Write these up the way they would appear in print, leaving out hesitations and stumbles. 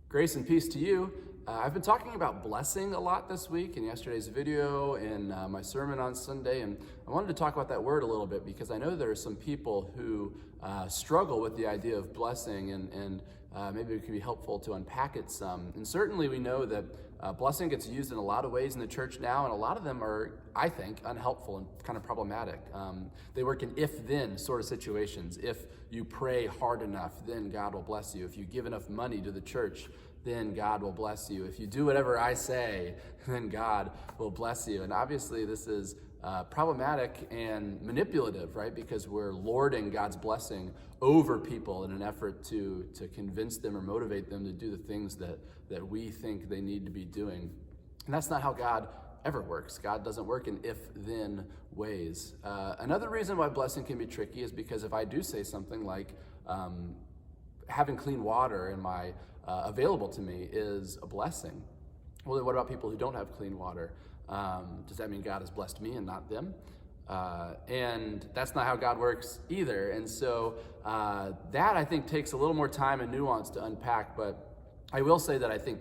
Grace and peace to you. I've been talking about blessing a lot this week in yesterday's video and my sermon on Sunday, and I wanted to talk about that word a little bit because I know there are some people who struggle with the idea of blessing, and maybe it could be helpful to unpack it some. And certainly we know that blessing gets used in a lot of ways in the church now, and a lot of them are, I think, unhelpful and kind of problematic. They work in if-then sort of situations. If you pray hard enough, then God will bless you. If you give enough money to the church, then God will bless you. If you do whatever I say, then God will bless you. And obviously this is problematic and manipulative, right? Because we're lording God's blessing over people in an effort to convince them or motivate them to do the things that we think they need to be doing. And that's not how God ever works. God doesn't work in if-then ways. Another reason why blessing can be tricky is because if I do say something like, having clean water in my available to me is a blessing. Well, then what about people who don't have clean water? Does that mean God has blessed me and not them? And that's not how God works either. And so that I think takes a little more time and nuance to unpack, but I will say that I think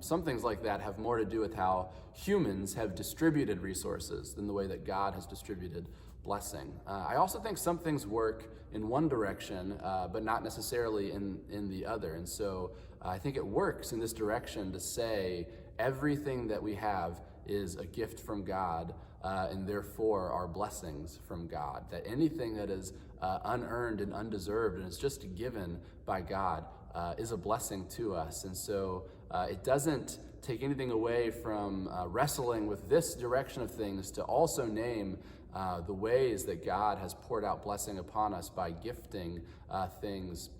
some things like that have more to do with how humans have distributed resources than the way that God has distributed blessing. I also think some things work in one direction, but not necessarily in the other. And so I think it works in this direction to say everything that we have is a gift from God, and therefore are blessings from God. That anything that is unearned and undeserved and is just given by God is a blessing to us. And so it doesn't take anything away from wrestling with this direction of things to also name the ways that God has poured out blessing upon us by gifting things.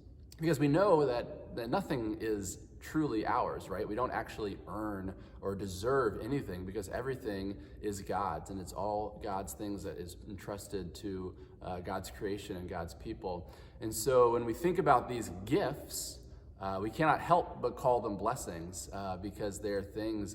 Because we know that nothing is truly ours, right? We don't actually earn or deserve anything because everything is God's, and it's all God's things that is entrusted to God's creation and God's people. And so when we think about these gifts, we cannot help but call them blessings because they're things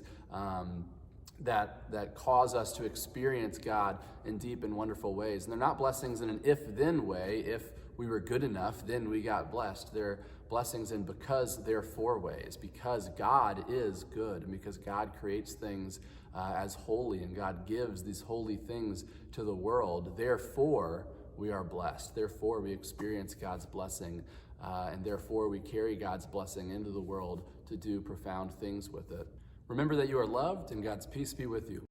that cause us to experience God in deep and wonderful ways. And they're not blessings in an if-then way. If we were good enough, then we got blessed. They're blessings in because therefore ways, because God is good and because God creates things as holy and God gives these holy things to the world. Therefore, we are blessed. Therefore, we experience God's blessing, and therefore we carry God's blessing into the world to do profound things with it. Remember that you are loved, and God's peace be with you.